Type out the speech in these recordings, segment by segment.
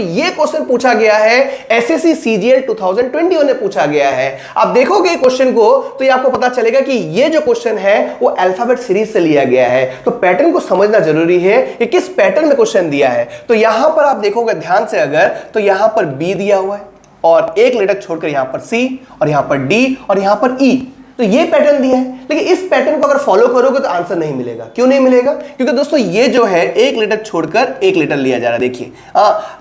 ये क्वेश्चन पूछा गया है एसएससी सीजीएल 2021 में पूछा गया है। आप देखोगे क्वेश्चन को तो ये आपको पता चलेगा कि ये जो क्वेश्चन है वो अल्फाबेट सीरीज से लिया गया है। तो पैटर्न को समझना जरूरी है कि किस पैटर्न में क्वेश्चन दिया है। तो यहां पर आप देखोगे ध्यान से अगर, तो यहां पर बी दिया हुआ है और एक लेटर छोड़कर यहां पर सी और यहां पर डी और यहां पर ई, तो ये पैटर्न दिया है। लेकिन इस पैटर्न को अगर फॉलो करोगे तो आंसर नहीं मिलेगा। क्यों नहीं मिलेगा? क्योंकि दोस्तों ये जो है एक लेटर छोड़कर एक लेटर लिया जा रहा है। देखिए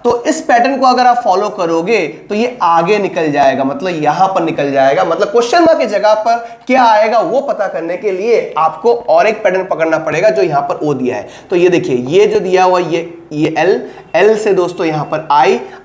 तो इस पैटर्न को अगर आप फॉलो करोगे तो ये आगे निकल जाएगा, मतलब यहां पर निकल जाएगा। मतलब क्वेश्चन मार्क की जगह पर क्या आएगा वो पता करने के लिए आपको और एक पैटर्न पकड़ना पड़ेगा जो यहां पर ओ दिया है। तो ये देखिए, ये जो दिया हुआ ये एल से दोस्तों यहां पर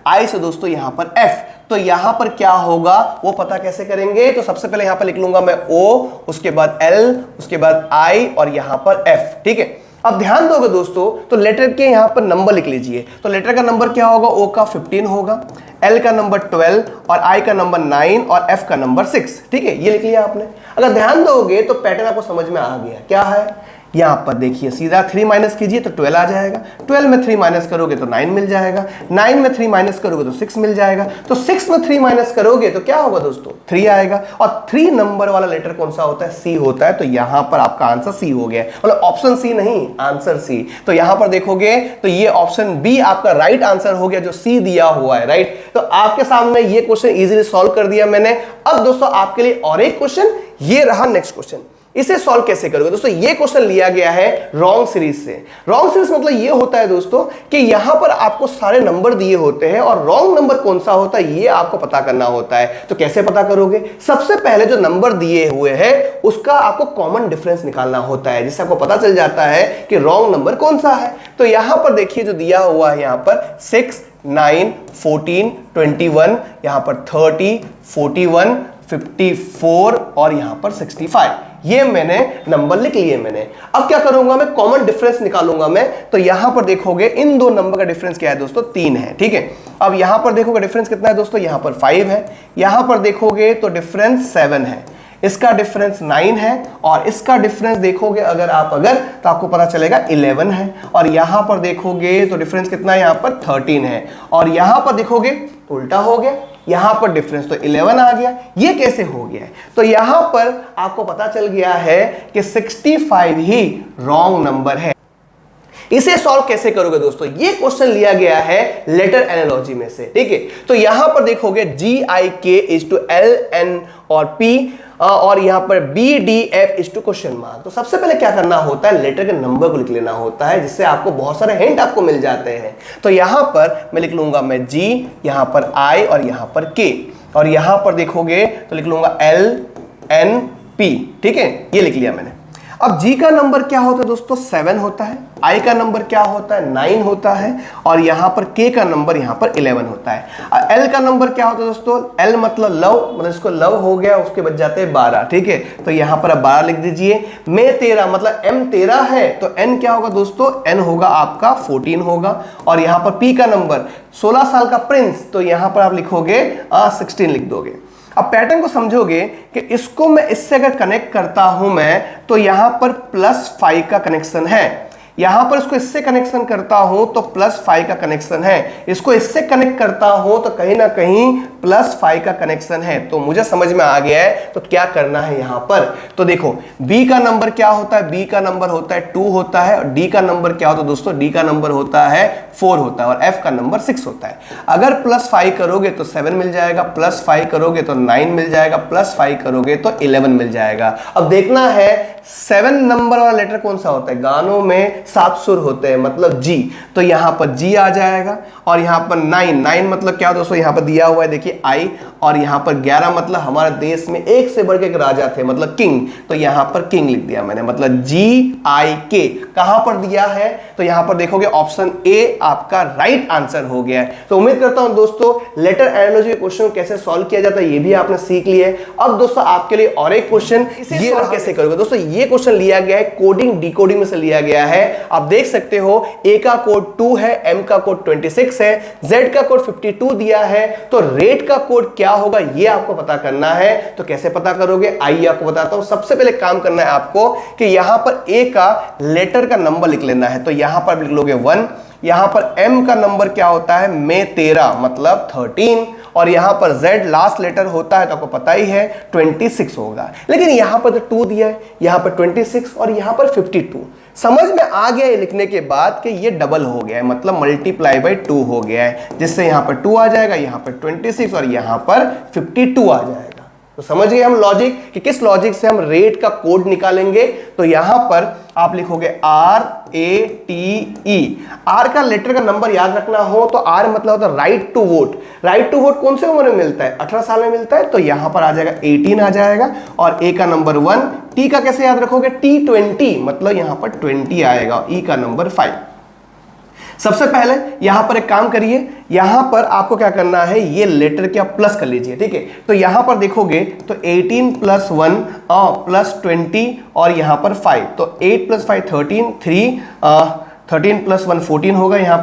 आई से दोस्तों यहां पर एफ। तो यहां पर क्या होगा वो पता कैसे करेंगे? तो सबसे पहले यहां पर लिख लूंगा मैं ओ, उसके बाद एल, उसके बाद आई और यहां पर एफ। ठीक है, अब ध्यान दोगे दोस्तों तो लेटर के यहां पर नंबर लिख लीजिए। तो लेटर का नंबर क्या होगा? ओ का 15 होगा, एल का नंबर 12 और आई का नंबर 9 और एफ का नंबर 6। ठीक है, ये लिख लिया आपने। अगर ध्यान दोगे तो पैटर्न आपको समझ में आ गया। क्या है यहां पर? देखिए सीधा 3 माइनस कीजिए तो 12 आ जाएगा, 12 में 3 माइनस करोगे तो 9 मिल जाएगा, 9 में 3 माइनस करोगे तो 6 मिल जाएगा। तो 6 में 3 माइनस करोगे तो क्या होगा दोस्तों? 3 आएगा। और 3 नंबर वाला लेटर कौन सा होता है? सी होता है। तो यहां पर आपका आंसर सी हो गया, मतलब ऑप्शन सी नहीं, आंसर सी। तो यहां पर देखोगे तो ये ऑप्शन बी आपका राइट आंसर हो गया, जो सी दिया हुआ है। राइट, तो आपके सामने ये क्वेश्चन इजीली सॉल्व कर दिया मैंने। अब दोस्तों आपके लिए और एक क्वेश्चन, ये रहा नेक्स्ट क्वेश्चन। इसे सॉल्व कैसे करोगे दोस्तों? ये क्वेश्चन लिया गया है रॉन्ग सीरीज से। रॉन्ग सीरीज मतलब ये होता है दोस्तों कि यहां पर आपको सारे नंबर दिए होते हैं और रॉन्ग नंबर कौन सा होता है ये आपको पता करना होता है। तो कैसे पता करोगे? सबसे पहले जो नंबर दिए हुए हैं उसका आपको कॉमन डिफरेंस निकालना होता है, जिससे आपको पता चल जाता है कि रॉन्ग नंबर कौन सा है। तो यहां पर देखिए जो दिया हुआ है यहां पर 6, 9, 14, 21, यहां पर 30, 41, 54 और यहां पर 65, ये मैंने नंबर लिख लिए मैंने। अब क्या करूंगा मैं? कॉमन डिफरेंस निकालूंगा मैं। तो यहां पर देखोगे इन दो नंबर का डिफरेंस क्या है दोस्तों? 3 है। ठीक है, अब यहां पर देखोगे डिफरेंस कितना है दोस्तों? यहां पर 5 है। यहां पर देखोगे तो डिफरेंस 7 है, इसका डिफरेंस 9 है और इसका डिफरेंस देखोगे अगर तो आपको पता चलेगा 11 है। और यहां पर देखोगे तो डिफरेंस कितना है? यहां पर 13 है। और यहां पर देखोगे उल्टा हो गया, यहां पर डिफरेंस तो 11 आ गया। ये कैसे हो गया है? तो यहां पर आपको पता चल गया है कि 65 ही रॉन्ग नंबर है। इसे सॉल्व कैसे करोगे दोस्तों? ये क्वेश्चन लिया गया है लेटर एनालॉजी में से। ठीक है, तो यहां पर देखोगे GIK=LN और P और यहां पर BDF क्वेश्चन मार्क। तो सबसे पहले क्या करना होता है? लेटर के नंबर को लिख लेना होता है, जिससे आपको बहुत सारे हिंट आपको मिल जाते हैं। तो यहां पर मैं लिख लूंगा मैं G, यहां पर I और यहां पर K, और यहां पर देखोगे तो लिख लूंगा LNP। ठीक है, ये लिख लिया मैंने। अब G का नंबर क्या होता है दोस्तों? 7 होता है। I का नंबर क्या होता है? 9 होता है। और यहां पर K का नंबर यहां पर 11 होता है। L का नंबर क्या होता है दोस्तों? L मतलब लव, मतलब इसको लव हो गया, उसके बच जाते हैं 12। ठीक है, तो यहां पर आप 12 लिख दीजिए। मैं 13 मतलब M 13 है, तो N क्या होगा दोस्तों? N होगा आपका 14 होगा। और यहां पर P का नंबर 16 साल का प्रिंस, तो यहां पर आप लिखोगे 16 लिख दोगे। अब पैटर्न को समझोगे कि इसको मैं इससे अगर कनेक्ट करता हूं मैं, तो यहां पर +5 का कनेक्शन है। यहां पर इसको इससे कनेक्शन करता हूं तो +5 का कनेक्शन है। इसको इससे कनेक्ट करता हूं तो कहीं ना कहीं +5 का कनेक्शन है। तो मुझे समझ में आ गया है तो क्या करना है यहां पर। तो देखो B का नंबर क्या होता है? B का नंबर होता है 2 होता है। और D का नंबर क्या होता है दोस्तों? D का नंबर होता है 4 होता है। और F का नंबर 6 होता है। अगर +5 करोगे तो 7 मिल जाएगा, +5 करोगे तो 9 मिल जाएगा, +5 करोगे तो 11 मिल जाएगा। अब देखना है 7 नंबर वाला लेटर कौन सा होता है? गानों में 7 सुर होते हैं, मतलब G। तो यहां पर G आ जाएगा। और यहां पर 9 मतलब क्या दोस्तों? यहां पर दिया हुआ है देखिए I। और यहां पर 11 मतलब हमारे देश में एक से बढ़ के एक राजा थे, मतलब किंग। तो यहां पर किंग लिख दिया मैंने, मतलब GIK। कहां पर दिया है? तो यहां पर देखोगे ऑप्शन ए आपका राइट आंसर हो गया है। तो उम्मीद करता हूं दोस्तों लेटर एनालॉजी क्वेश्चन कैसे सॉल्व किया जाता है ये भी आपने सीख लिया है। अब दोस्तों आपके लिए और एक क्वेश्चन, इसे सॉल्व कैसे करोगे दोस्तों? ये क्वेश्चन लिया गया है कोडिंग डिकोडिंग में से लिया गया है। आप देख सकते हो A का कोड 2 है, M का कोड 26 है, Z का कोड 52 दिया है। तो रेट का कोड क्या होगा ये आपको पता करना है। तो कैसे पता करोगे? आइए आपको बताता हूं। सबसे पहले काम करना है आपको कि यहां पर A का लेटर का नंबर लिख लेना है। तो यहां पर लिख लोगे 1, यहां पर m का नंबर क्या होता है, में 13 मतलब 13, और यहां पर z लास्ट लेटर होता है तो आपको पता ही है 26 होगा। लेकिन यहां पर तो 2 दिया है, यहां पर 26 और यहां पर 52। समझ में आ गया ये लिखने के बाद कि ये डबल हो गया है, मतलब मल्टीप्लाई बाय 2 हो गया है, जिससे यहां पर 2 आ जाएगा, यहां पर 26 और यहां पर 52 आ जाएगा। तो समझ गए हम लॉजिक कि किस लॉजिक से हम रेट का कोड निकालेंगे। तो यहां पर आप लिखोगे RATE। आर का लेटर का नंबर याद रखना हो तो आर मतलब होता है right to vote. Right to vote कौन से उम्र में मिलता है, 18 साल में मिलता है, तो यहां पर आ जाएगा 18 आ जाएगा। और ए का नंबर 1, टी का कैसे याद रखोगे, T20 मतलब यहां पर 20 आएगा, ई का नंबर 5। सबसे पहले यहां पर एक काम करिए, यहां पर आपको क्या करना है, ये लेटर क्या प्लस कर लीजिए, ठीक है। तो यहां पर देखोगे तो 18 प्लस 1 प्लस 20 और यहां पर 5, तो 8 प्लस 5 13, 13 प्लस 1 14 होगा। यहां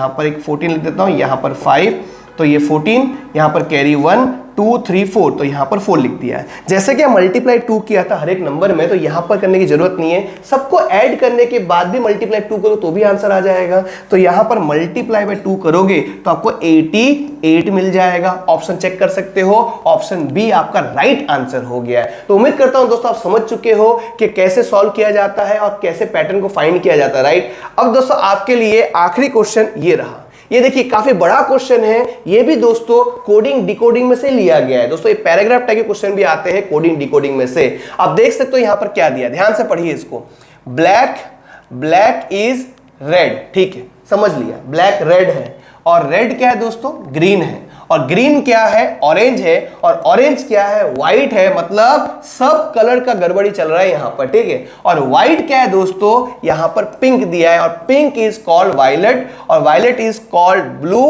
पर एक 14 लिख देता हूं, यहां पर 5 तो ये 14, यहां पर कैरी 1 2 3 4, तो यहां पर 4 लिख दिया है। जैसे कि मल्टीप्लाई 2 किया था हर एक नंबर में, तो यहां पर करने की जरूरत नहीं है, सबको ऐड करने के बाद भी मल्टीप्लाई 2 करो तो भी आंसर आ जाएगा। तो यहां पर मल्टीप्लाई बाय 2 करोगे तो आपको 88 मिल जाएगा। ऑप्शन चेक कर सकते हो, ऑप्शन बी आपका राइट आंसर हो गया है। तो उम्मीद करता हूं दोस्तों आप समझ चुके हो कि कैसे सॉल्व किया जाता है और कैसे पैटर्न को फाइंड किया जाता है, राइट। अब दोस्तों आपके लिए आखिरी क्वेश्चन ये रहा। ये देखिए काफी बड़ा क्वेश्चन है, ये भी दोस्तों कोडिंग डिकोडिंग में से लिया गया है। दोस्तों ये पैराग्राफ टाइप के क्वेश्चन भी आते हैं कोडिंग डिकोडिंग में से। आप देख सकते हो यहां पर क्या दिया, ध्यान से पढ़िए इसको। ब्लैक इज रेड, ठीक है, समझ लिया, ब्लैक रेड है, और रेड क्या है दोस्तों, ग्रीन है, और ग्रीन क्या है, ऑरेंज है, और ऑरेंज क्या है, व्हाइट है, मतलब सब कलर का गड़बड़ी चल रहा है यहां पर, ठीक है। और व्हाइट क्या है दोस्तों, यहां पर पिंक दिया है, और पिंक इज कॉल्ड वायलेट, और violet is called blue.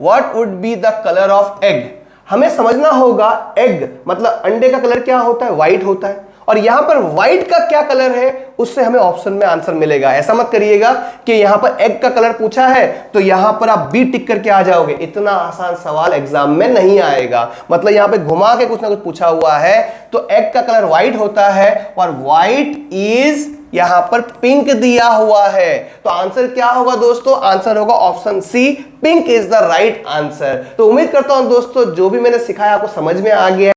What would be the colour of egg, हमें समझना होगा एग मतलब अंडे का कलर क्या होता है, व्हाइट होता है, और यहां पर व्हाइट का क्या कलर है उससे हमें ऑप्शन में आंसर मिलेगा। ऐसा मत करिएगा कि यहां पर एग का कलर पूछा है तो यहां पर आप बी टिक करके आ जाओगे, इतना आसान सवाल एग्जाम में नहीं आएगा। मतलब यहां पे घुमा के कुछ ना कुछ पूछा हुआ है, तो एग का कलर व्हाइट होता है और व्हाइट इज यहां पर पिंक दिया हुआ है, तो आंसर क्या होगा दोस्तों, आंसर होगा option C, pink is the right answer. तो उम्मीद करता हूं दोस्तों जो भी मैंने सिखाया आपको समझ में आ गया।